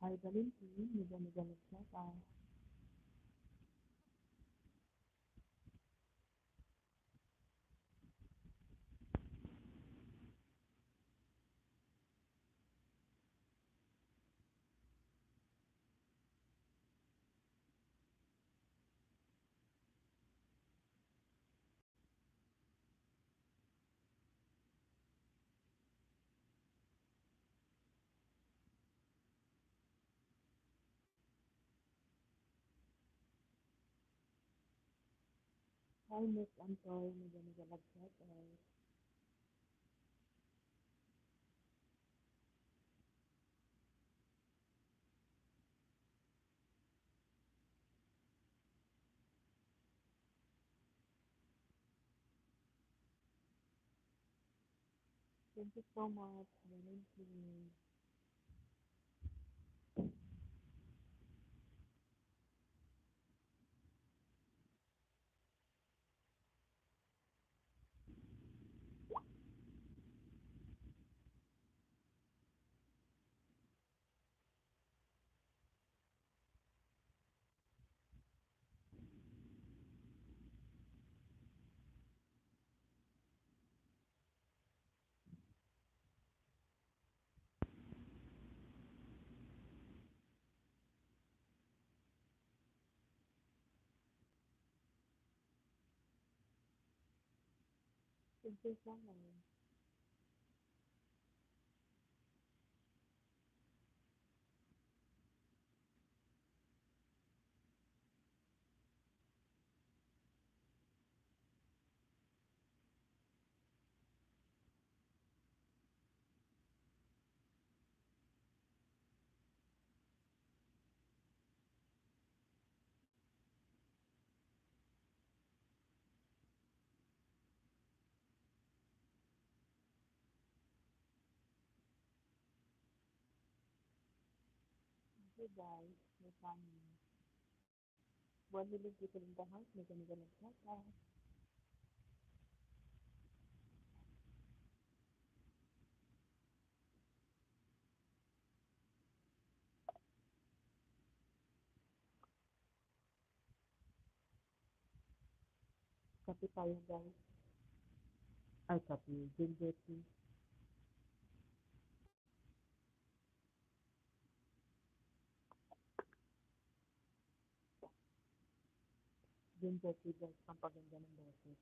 Hai Valentin, mega nagsiata. Hi Miss Antoy, mega nagsiata. Thank you so much, Valentin. Thank you so much. Thank you guys, my family. Buwan nilang people in the house, mega nagsiata. Kape tayo guys. Ay, kape. Ginger tea. Ginger tea guys, pampaganda ng boses.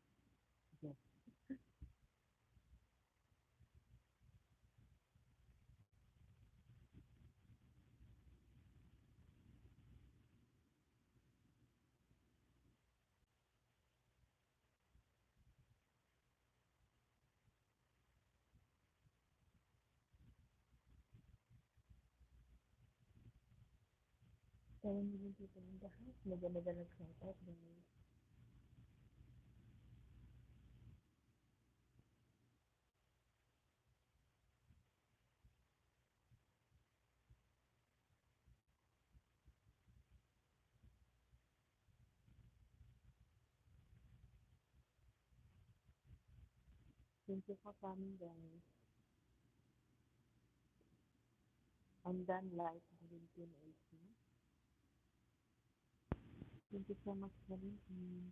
Yes. Buwan nilang people in the house, mega nagsiata guys. Thank you for coming guys. I'm done live, Valentin also. Thank you so much, Valentin.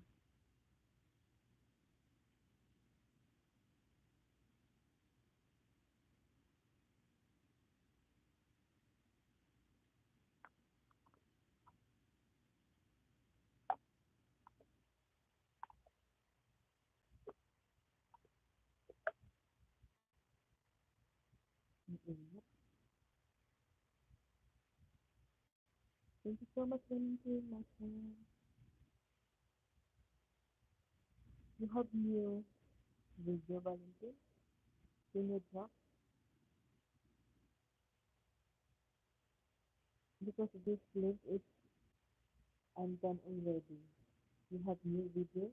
Mm-mm. Thank you so much, Valentin, my friend. You have new video, Valentin? Can you drop? Because this link is undone already. You have new video?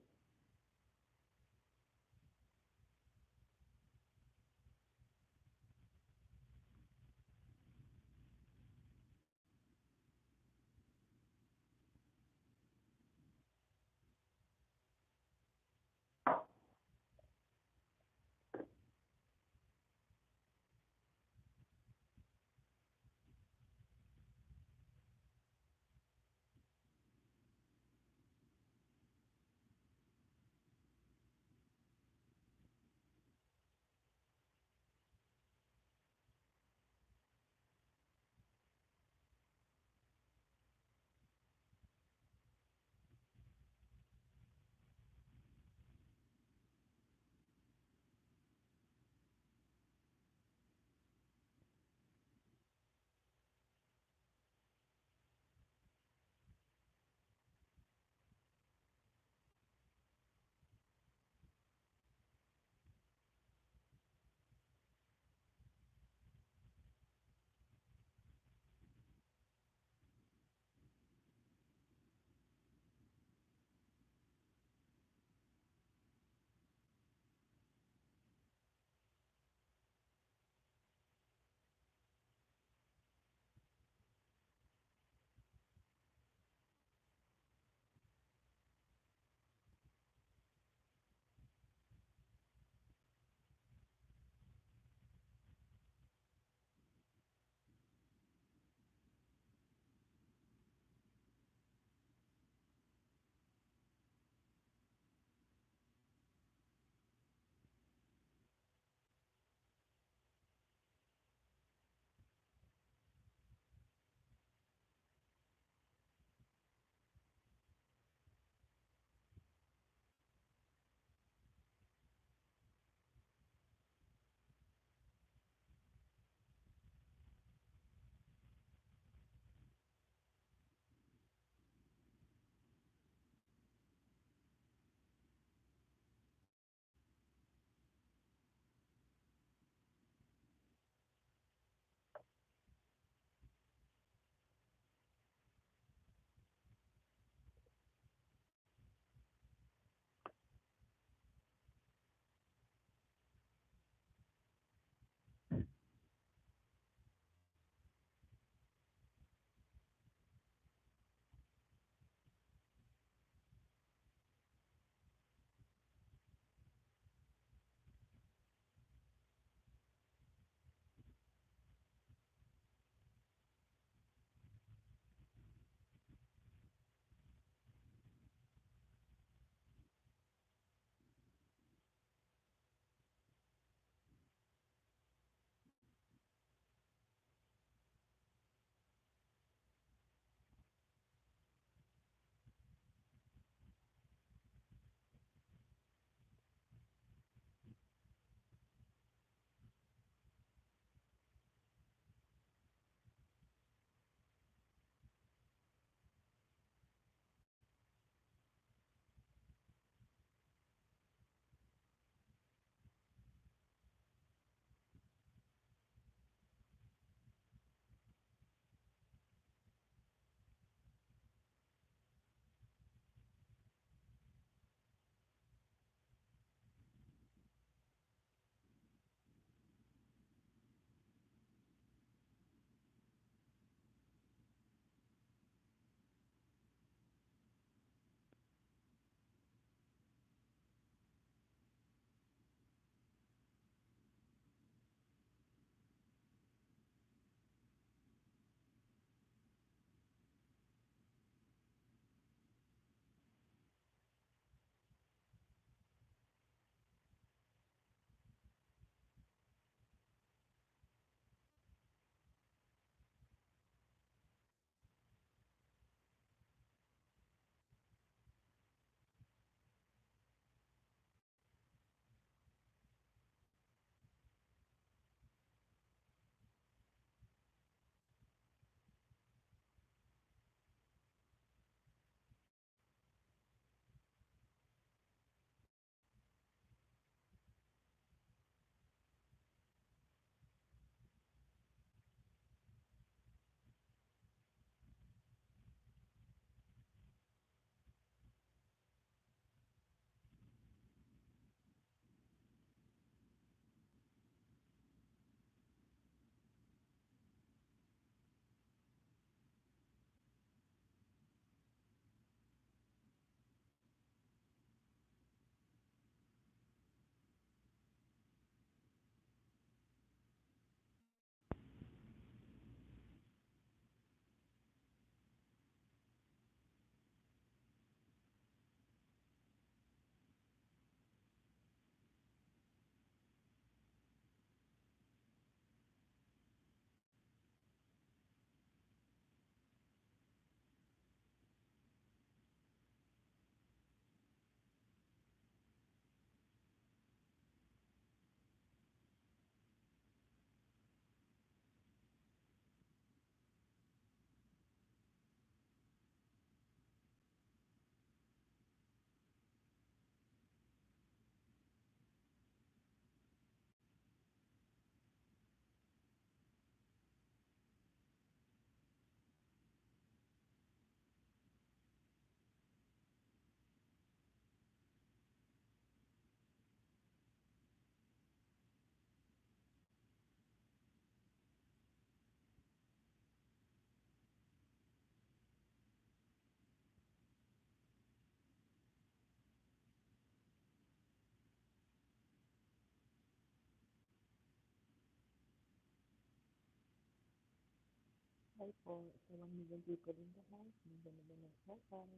Hi po, sa 1 million people in the house, maganda ba nagkakay?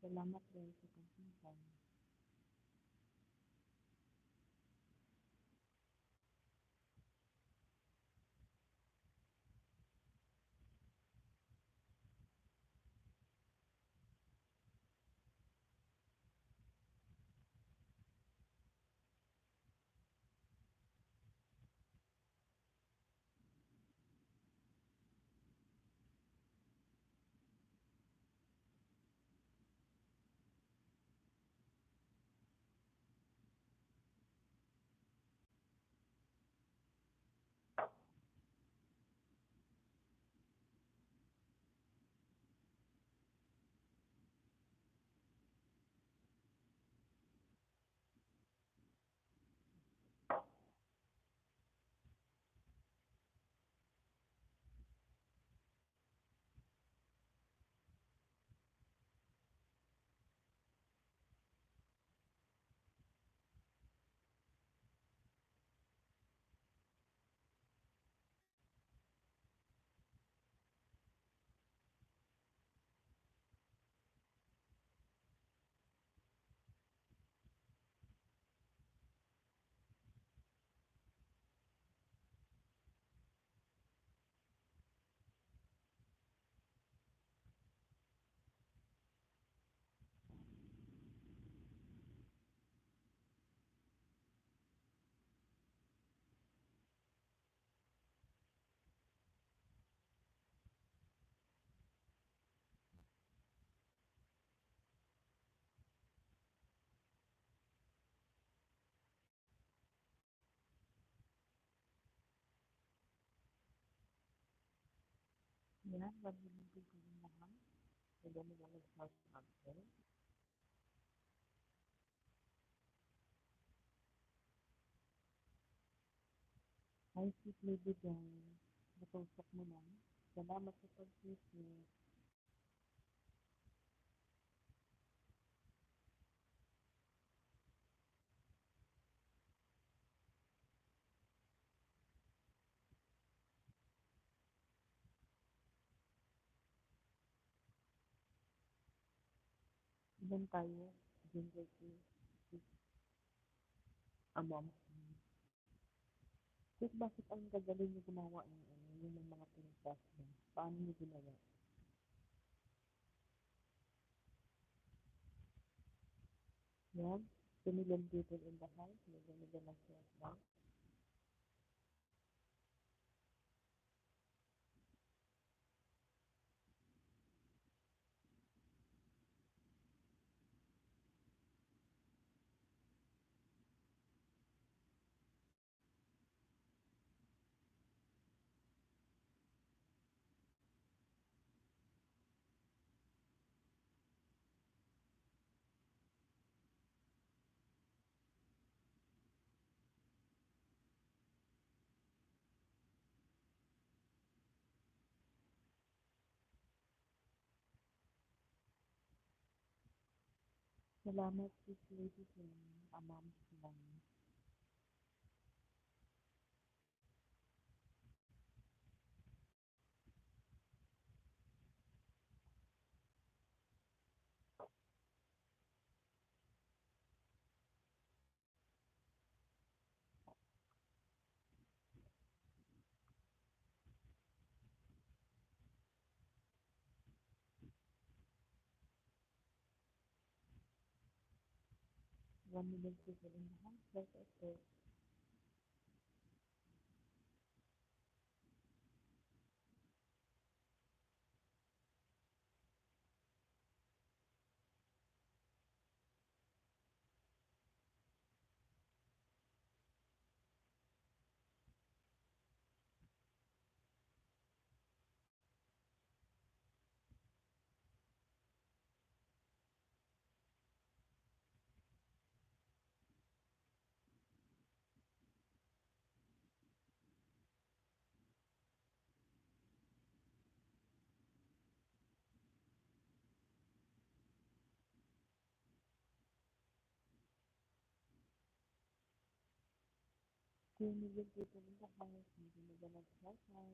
Salamat rin sa pagpunta. Yan, 1 million people in the house, maganda ba nagkakay? Hi, sweet lady guys, nakausap mo na. Salamat sa pag-visit. Ilan tayo? Gender to among. Sis, bakit ang gagaling niyo gumawa ng ano, yung may mga pintas mo? Paano niyo ginawa? Yan, 2 million people in the house, maganda nagkakay. Salamat, sis lady Jen, amam lang. One million people in the house, that's okay. Narinig dito ng bahay, hindi na nagsasaw.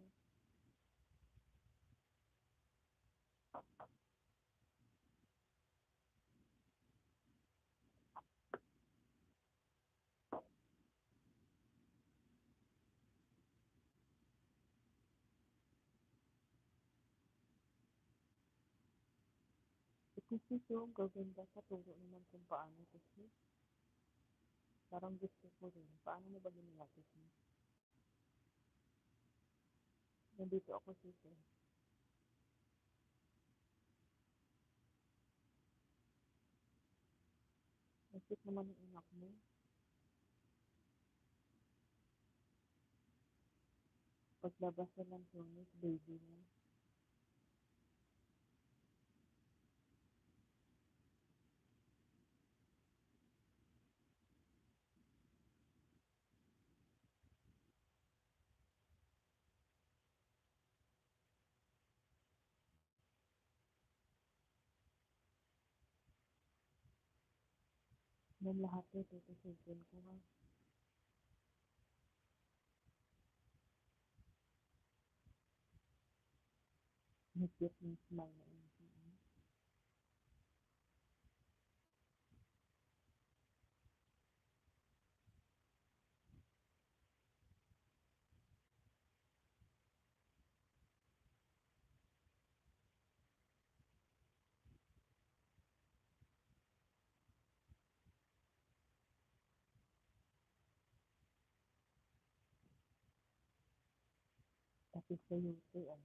Kasi so, gaganda sa turo naman kung paano kasi. Parang gusto ko rin. Paano mo ba ginawa kasi? Nandito ako sisi. Nasip naman ang anak mo. Paglabas na ng tunis, baby mo. Yan lahat ito, tutusin ko ha. Higit ng smile na yun. Tapos sa yuti ay.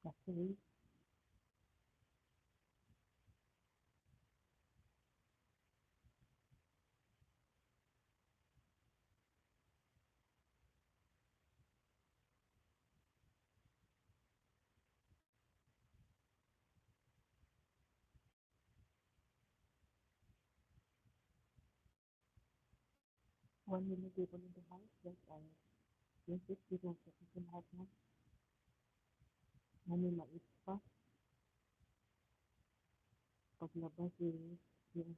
Kasi, 1 minute dito ng bahay, yes ay. Yes, it's because kasi lahat na. Nanimais pa. Paglabas eh, yung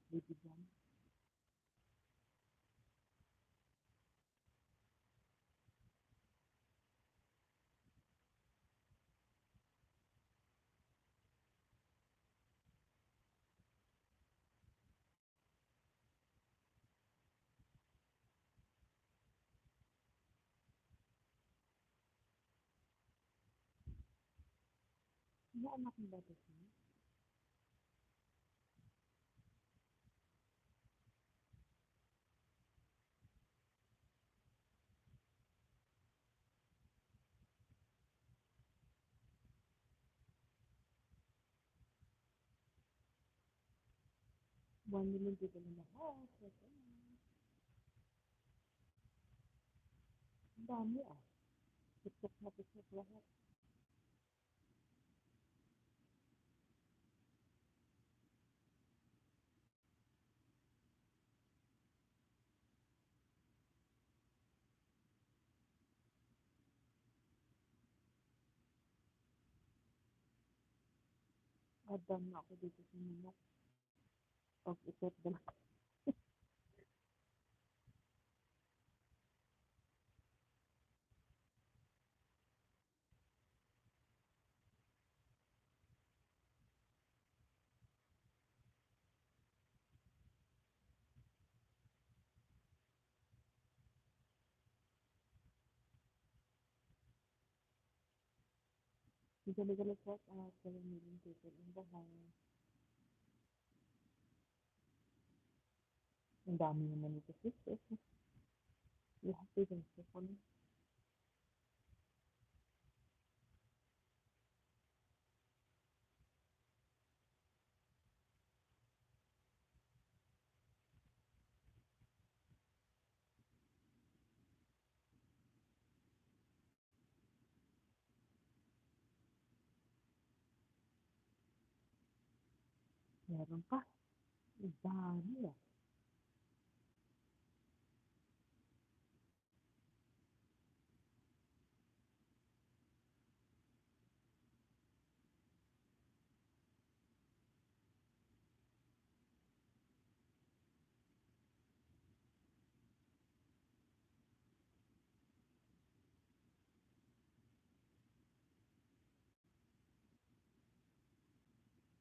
baby dyan. Ano anak mo ba ito? 1 minute dito ng bahay, yes ay. Ang dami ah. Tiktok na tiktok lahat. Adam na ako dito sa manok. Pag-ikot ba? Gala-gala check out, gala meeting dito ng bahay. Ang dami naman ito sis. Lahat dito sa phone. Meron pa. Dami ah.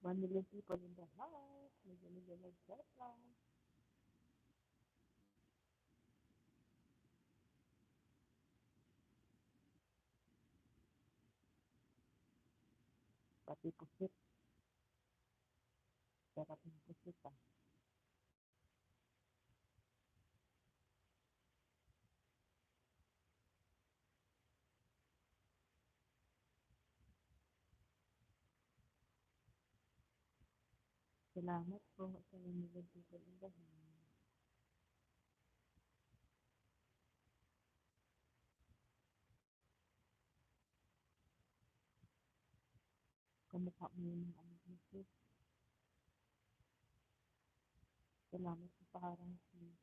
One million people in the house. Medyo nag-chat lang. Pati pusit. Sarap ng pusit ah. Salamat po sa one million people in the house. Kamukha mo yung ano mo sis. Salamat sa parang sis.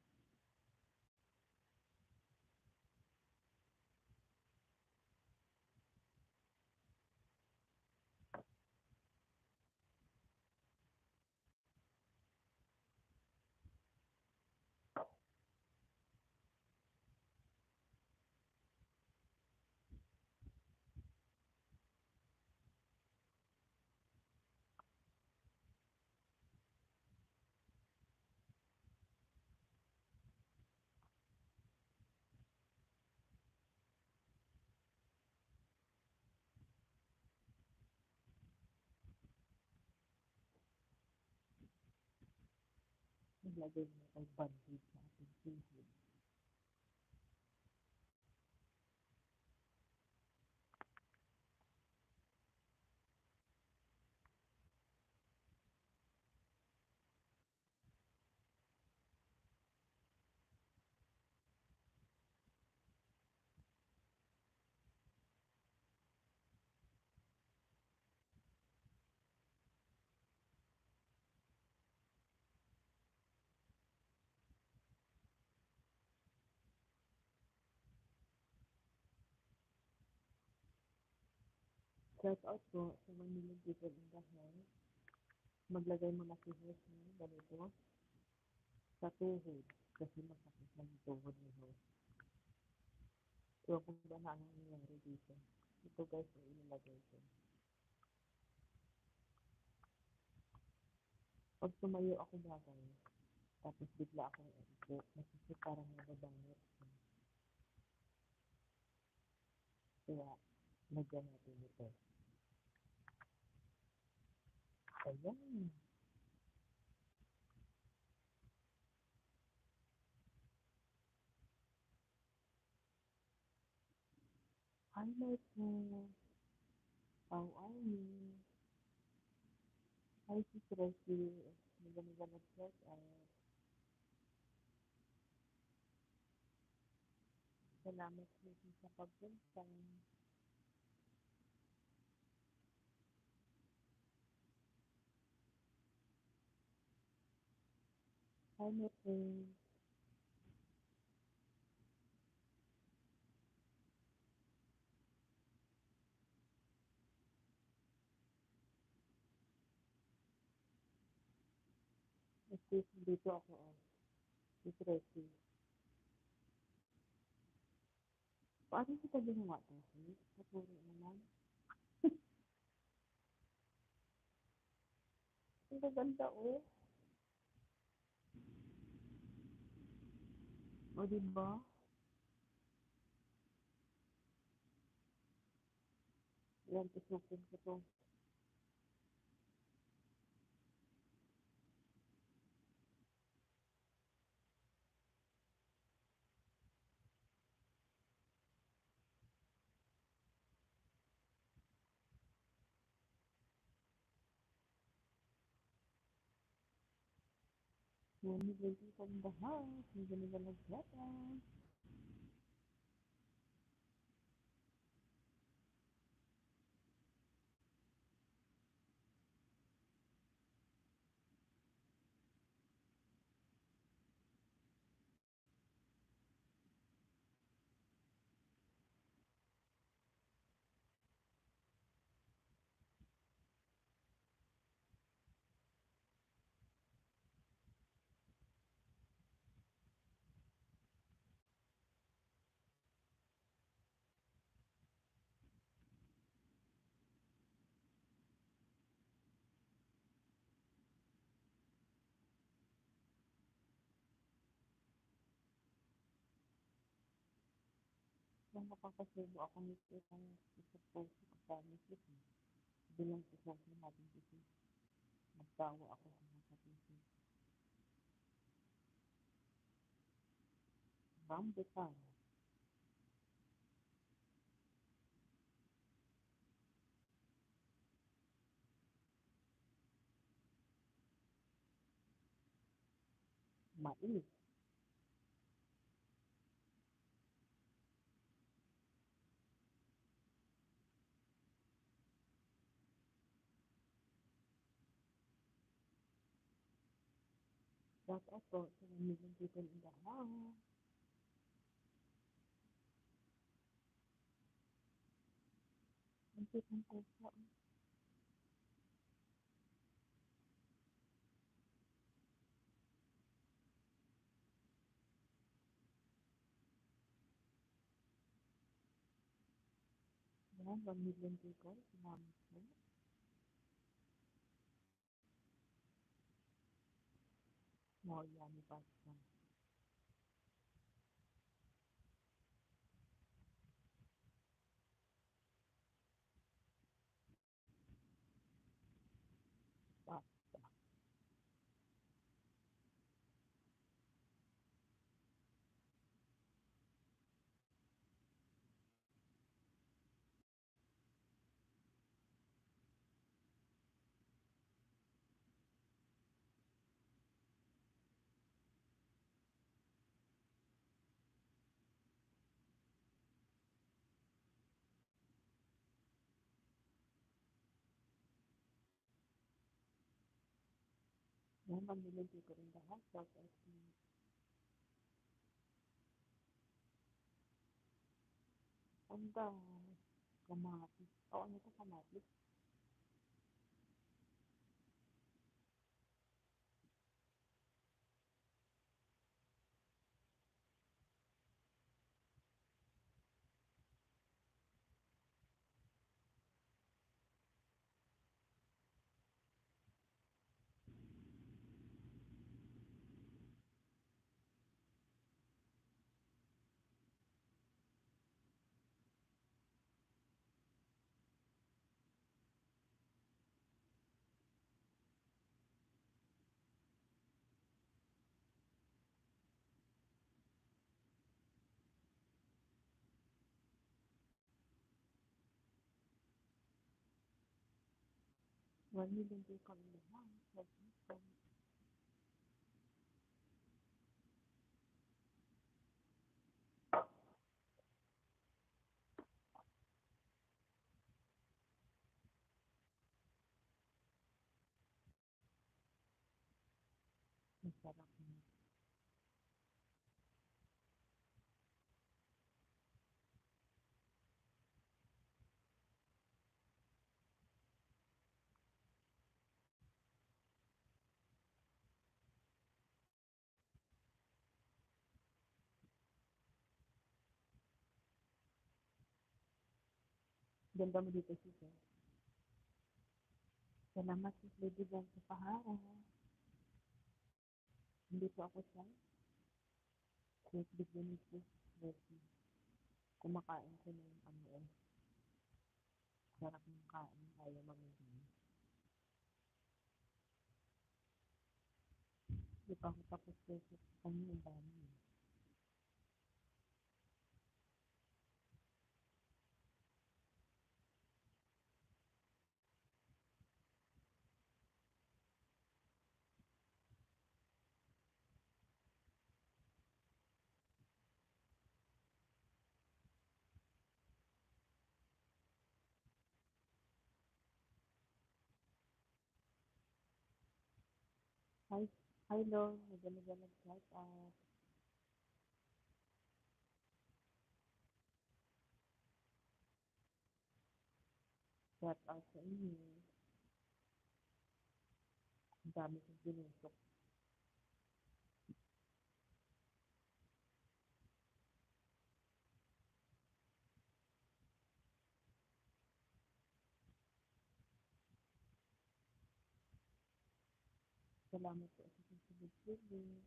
Naglagay mo kay bandit sa ating sihig. Shout out po sa one million people in the house. Maglagay mo na si host mo, ganito, sa tuhod. Kasi masakit na yung tuhod ni host. So, kung ba na anong nangyari dito. Ito guys, yung ilalagay ko. Pag tumayo ako bagay, tapos bigla akong upo, kasi parang nababangit. Kaya, lagyan natin ito. Ayan. Highlight mo. How are you? Hi, Sis Rosie. Maganda nag-check out. Salamat po sa pagpunta. Hi, my friend. Sis, dito ako. Oh. Sis Rosie. Paano kita ginawa to, sis? Paturo naman. Ang gaganda, oh. O, diba? Yan, tusukin ko to. Yan, nilagay ko ng bahas. Ang ganda nag-gata. Parang nakakasubo ako nito isang isa puso kasama siya. Bilang isang natin kasi magtawa ako sa mga puso. Rambutan. Mais. Shout out po sa million people in the house. Ang cute ng puso. Yan, 1 million people. Salamat po. More yummy pasta. Pasta. 1 million people in the house. Shout out to Panda. Kamatis. O, ano to kamatis? One million people in the house. Shout out to masarap na. Ganda mo dito, sis. Salamat, sis Lady Bell sa pahara. Hindi po ako siya. Sis bigyan ni sis Leslie. Kumakain ko ng ano eh. Sarap ng kain. Ayaw mamigay. Di pa ako tapos kasi sa kanya ang dami. Hi, hi Lord. Nagalaga shout out. Shout out sa inyo. Ang dami kong binusok. Salamat po sa susunod-sunod.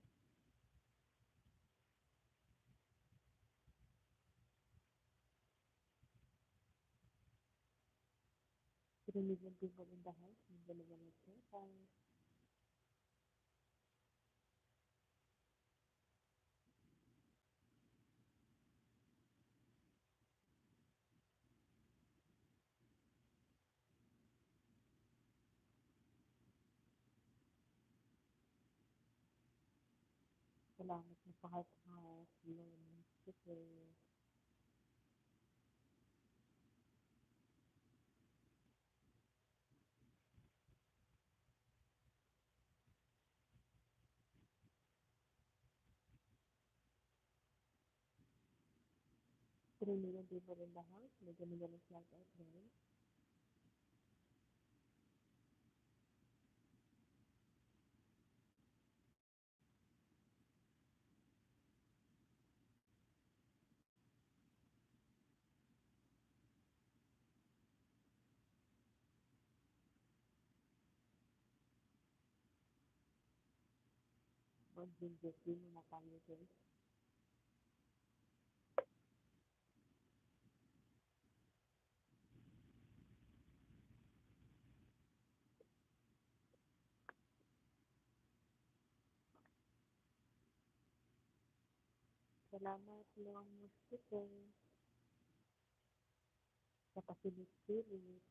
3 million people in the house, hindi naman exercise. Salamat na sa heart-heart, yun, kasi three million people in the house, medyo magaling shout out guys. Mag-video na tayo guys. Salamat long speaker sa pasilip-silip.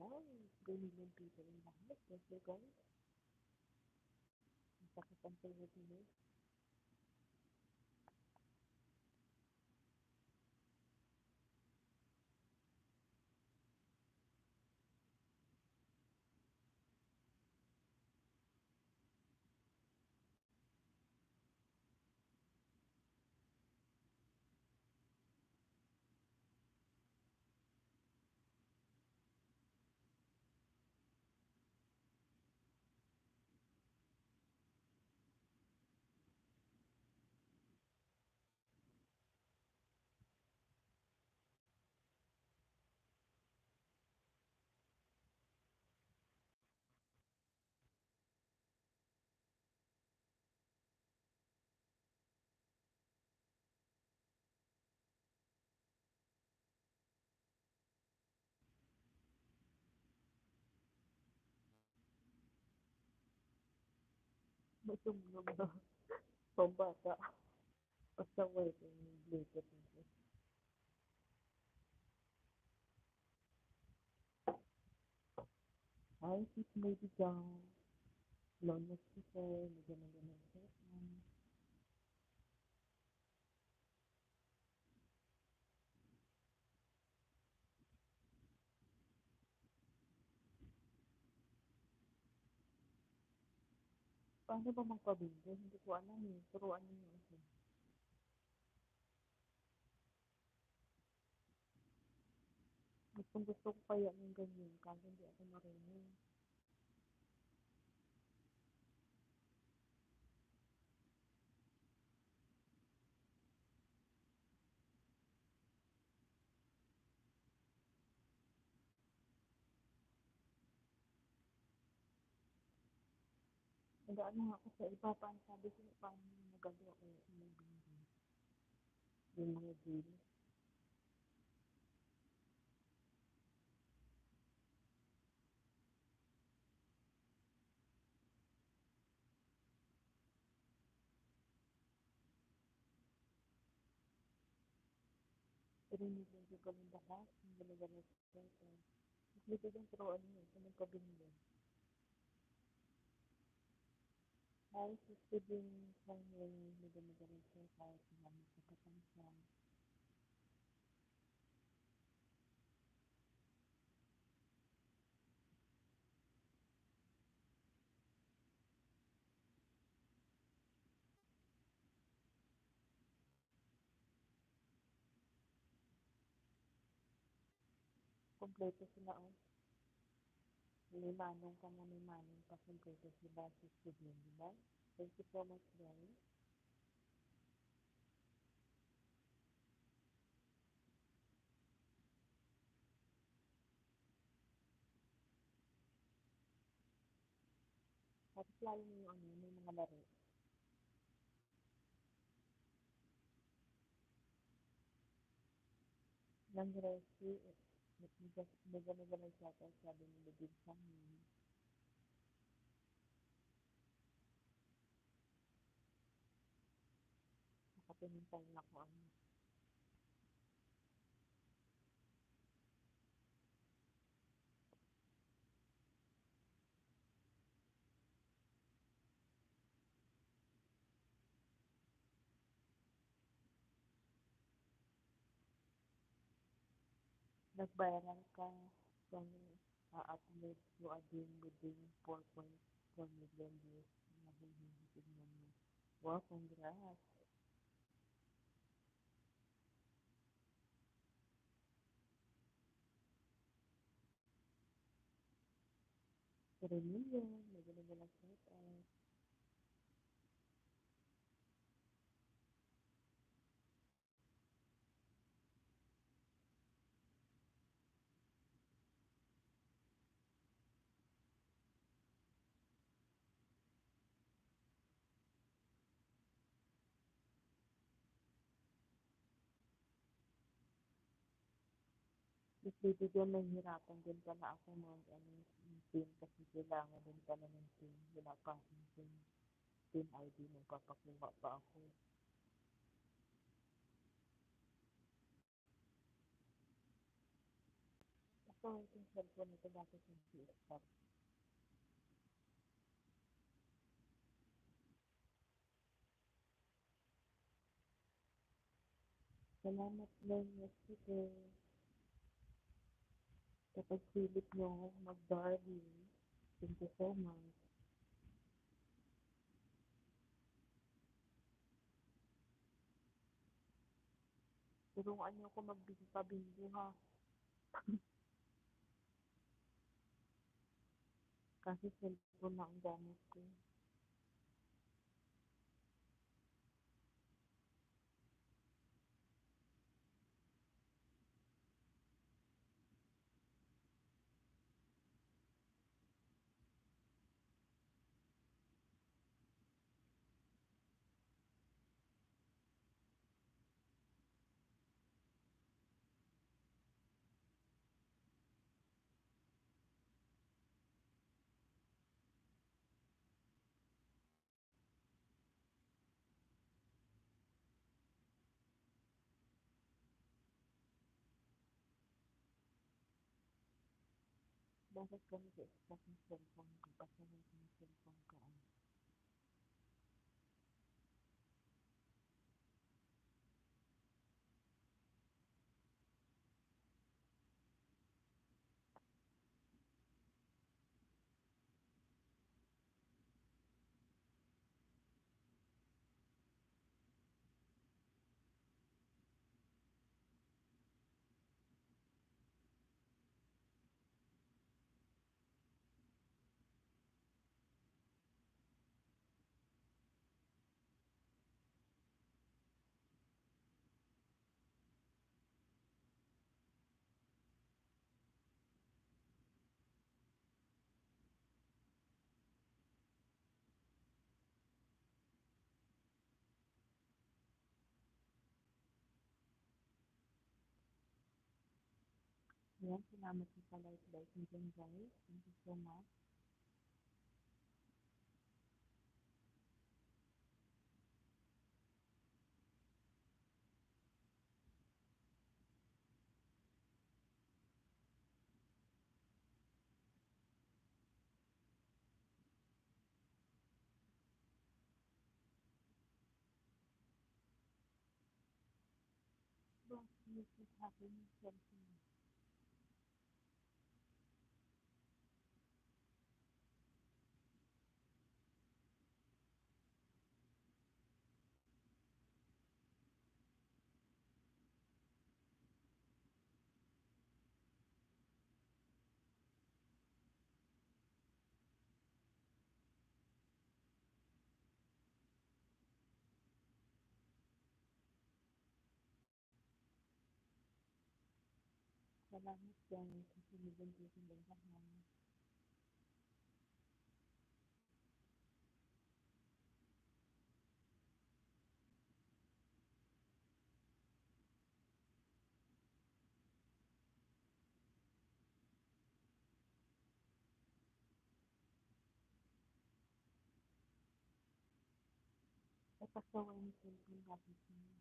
Ayan, 3 million people in the house. Thank you guys. Ang sakit ang Pilipinas. Matulog na. Pambata. Pasaway ko yung blanket nito. Hi, sis Lady John. Long speaker, medyo magaling shout out. Paano ba magpabingo? Hindi ko alam eh. Turuan niyo ako. Gustong gusto ko kaya ng ganyan, kasi hindi ako marunong. Nag-ano nga ako sa iba, paano sabi ko, paano nagagawa ko yung bingo. Yung mga deal. Pero hindi ko lang lahat, hindi ko lang shout out. Mas dito din turuan niyo sa magpabingo. Hi, sis din sa ngayon, medyo magaling shout out. Salamat sa katansiyan. Kompleto sila oh. May manong ka na may manong pa kompleto sila sis din, di ba? Thank you so much guys. lalo na yung ano, may mga laro. Ng rescue, nagano-ganon siya, tapos sabi nila din sa amin, nakapunintay na ako ano. Nag-viral ka, kung a-upload mo again within 4.4 million views. Tignan mo. Wow, congrats. 3 million, nagaling lang shout out. Tapos bibigyan, nahihirapan din pala ako mag ano, yung PIN kasi kailangan din pala ng PIN. Wala pa akong PIN ID, magpapakuha pa ako. Ito, itong cellphone ito bakit hindi start. Salamat lang, yesterday. Kapag silip nyo, mag-darling. Thank you so much. Tulungan niyo ako magbinta-bingo ha. Kasi cellphone na ang gamit ko. Bakit kami sa-stop ng cellphone ko? Pasalan ko ng cellphone ko. Ano? Yan, salamat po sa like nyo dyan guys. Thank you so much. Don't use it happen yung cellphone. Salamat guys. Kasi nagandito lang lahat. Pasaway ni cellphone gamit niya.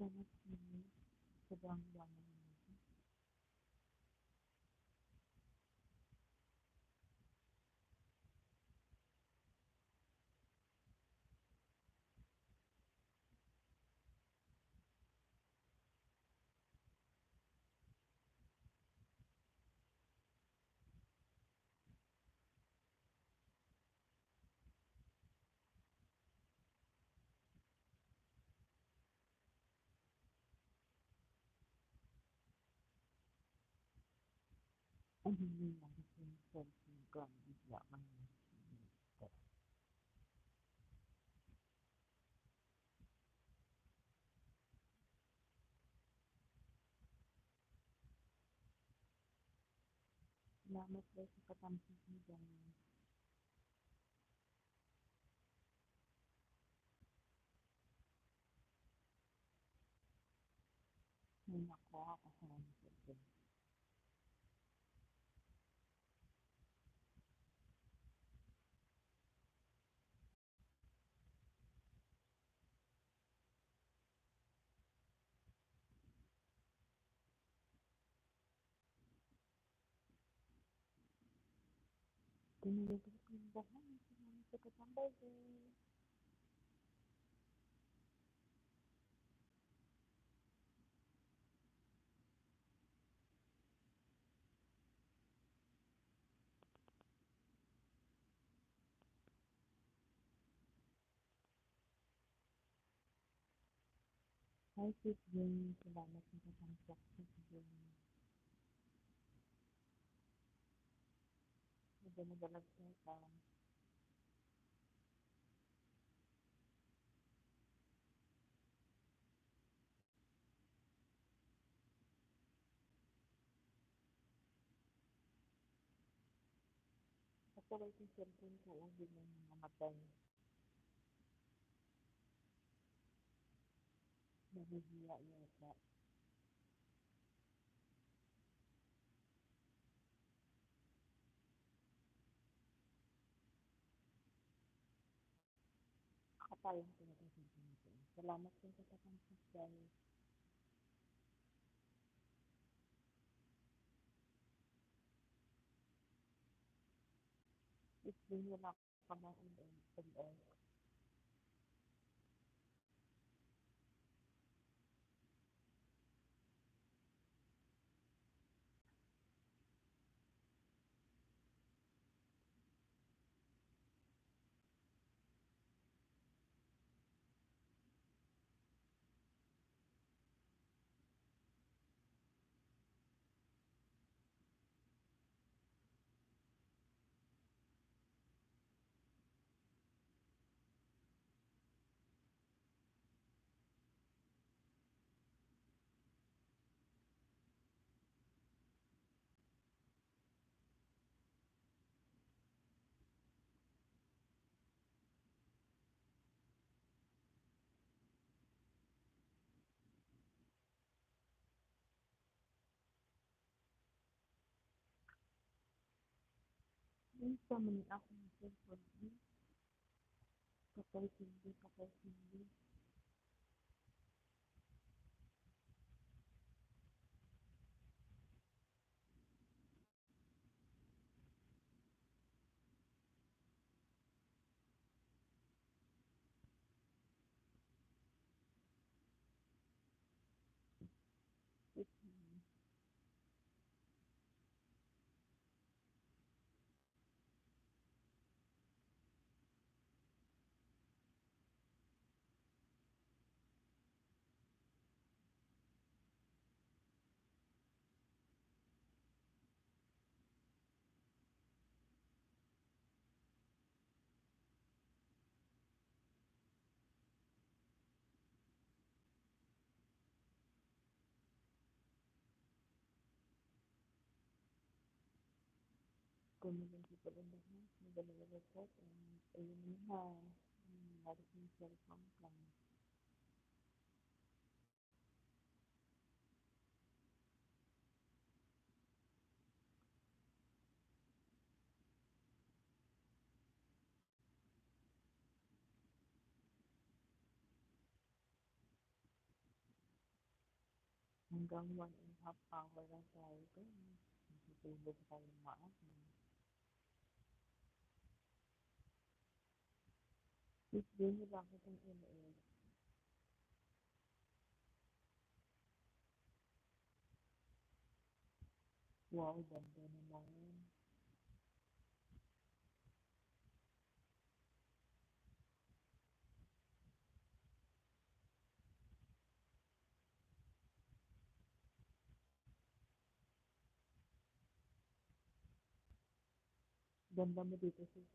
Salamat niya. Sobrang yaman niya. Ang nangyayari sa cellphone ko, bigla kang nag-disconnect. Salamat daw sa katamsak mo dyan. May nakuha ka sa cellphone. Tinulog ko yung bahay. Salamat sa katambay ko. Hi, Sis Jane. Salamat sa katamsak, Sis Jane. Nagdamagalag siya ka. Pasaway yung cellphone ko. Biglang namatay. Nahihiya yata. Kapayang talaga sa cellphone ko. Salamat din sa katamsak, guys. Sis Jane, wala ka ba ulit? Minsan man ako ng cellphone ko. Kapay-sindi. Sis Jane. Kumain ko pala na magaling report ayun na harus ng cellphone lang. Hanggang 1.5 hour lang tayo doon. Matutulog tayo maaga. Tuesday nila ako itong LS. Wow, ganda naman. Ganda mo dito sis.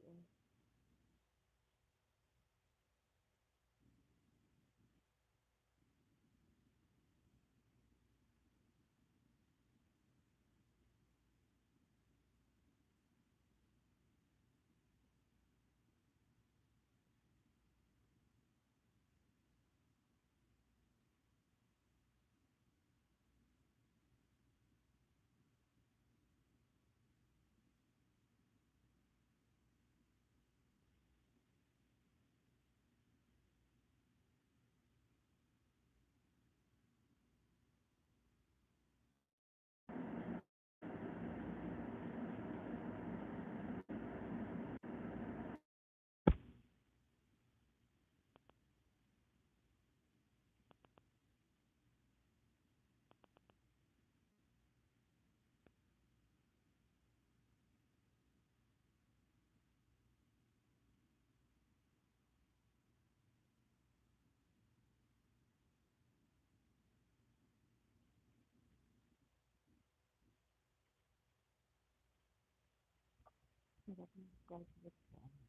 Sarap ng calculate sa ano.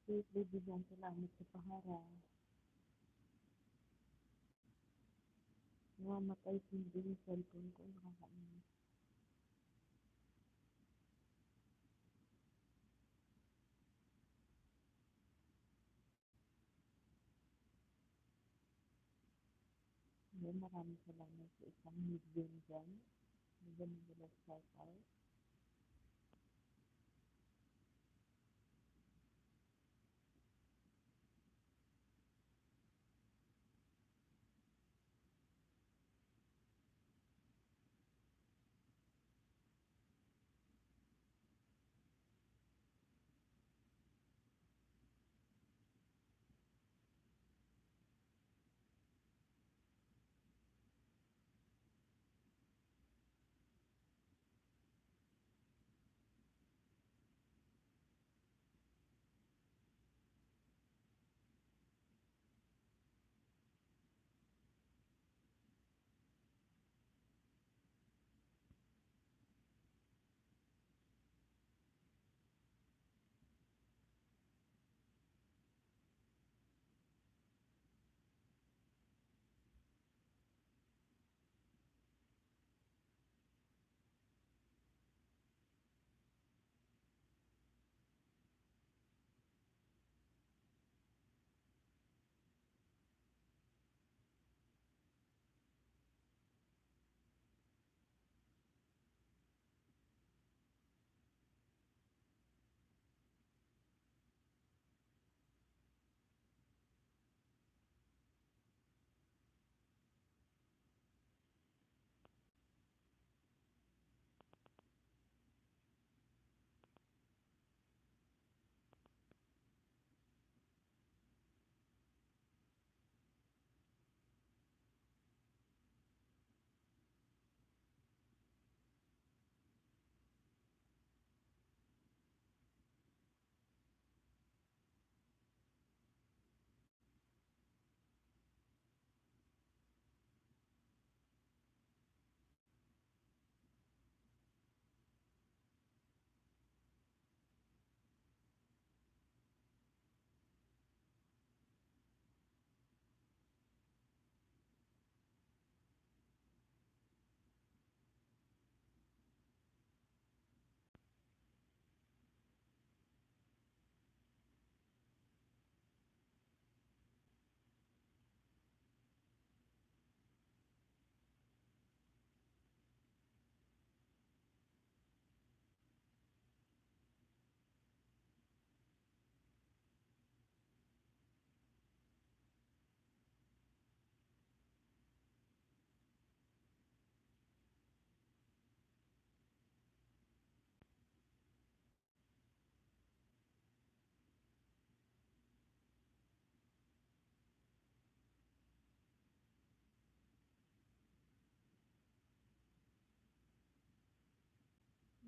Bibigyan salamat sa pahara. Namamatay hindi yung cellphone ko. Nakakainis. Maraming salamat sa isang medium dyan. Magaling nila shout out.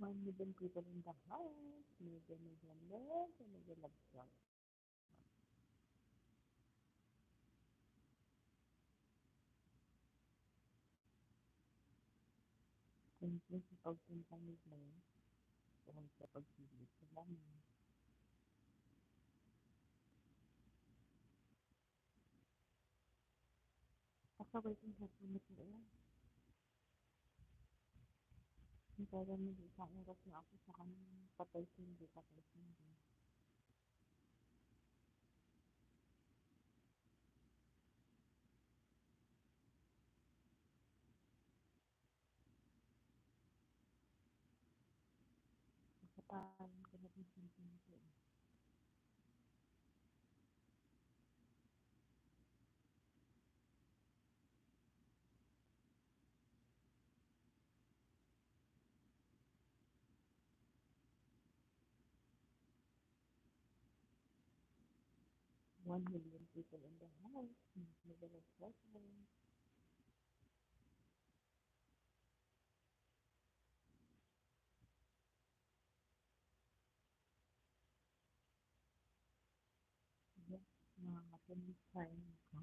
1 million people in the house. Mega, mega, mega, mega love song. Thank you sa pagpunta nila. Kung sa pagsilit. Salamat. Pasaway kong hasunod na ilan. Kaya hindi isang oras na ako sa kanyang patay sindi, patay sindi. Kapalan ko na yung sindi nito. 1 million people in the house. Mega love song. Yes, mga katulis tayo ko.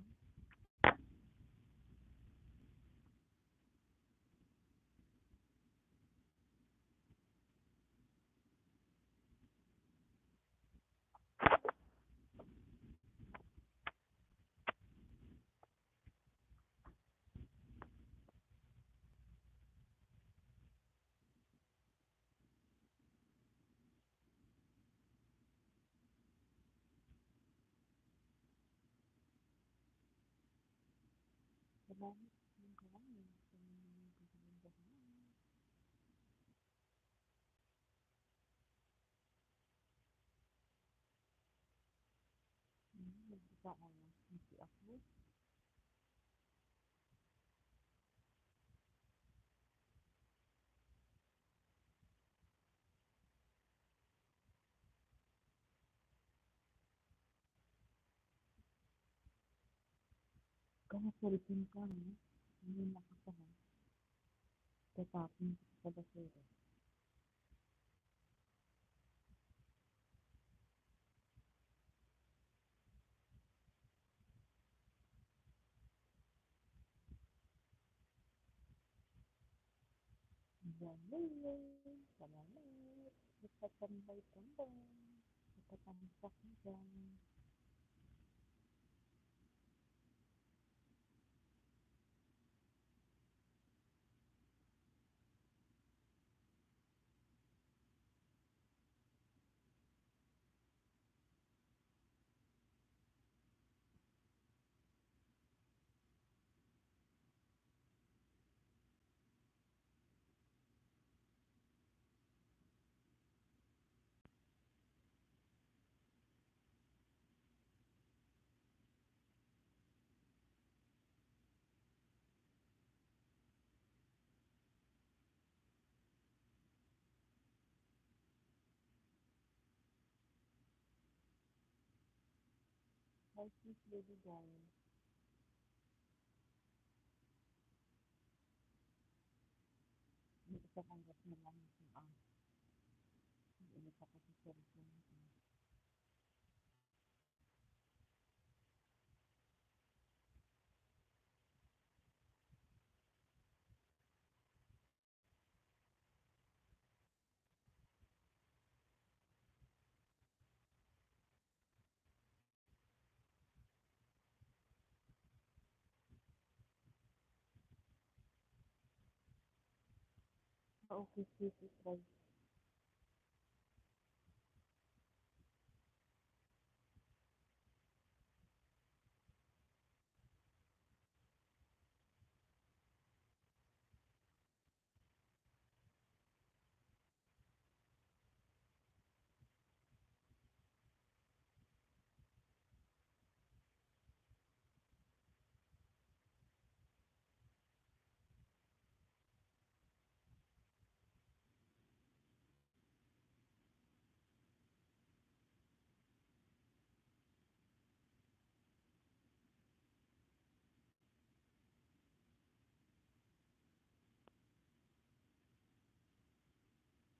Salamat ng karami sa mga people in the house. Nag-isa oras. Hindi ako. Kaya sulipin ka, no? Hindi nakasama. Tatapin ko sa basura. Yay! Salamat! Nagtatambay-tambay. Nagtatamsak na dyan. Hi, sis, baby girl. May isang oras na lang yung init ako sa cellphone ko. Okay, sis, try.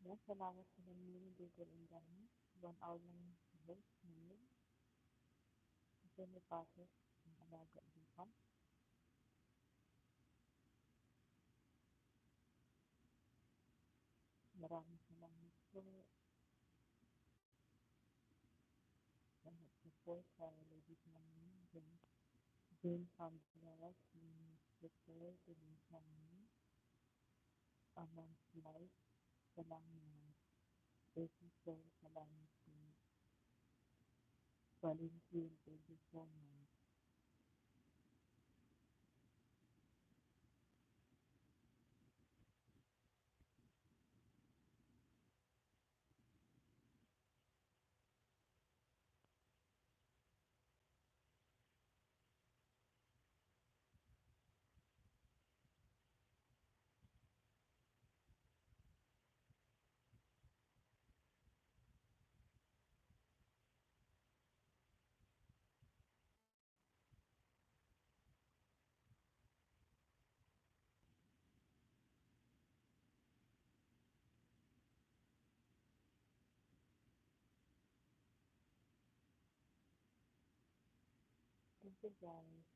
Yan, salamat sa namimili dito rin dami. 1 hour lang voice ngayon. Kasi may pasok ang alaga dito. Maraming salamat po sa support sa ladies namin. Jane Contreras, Mr. Tuloy namin. Amongst Life, salamat. Thank you so salamat po. Valentin, thank you so much. Thank you guys.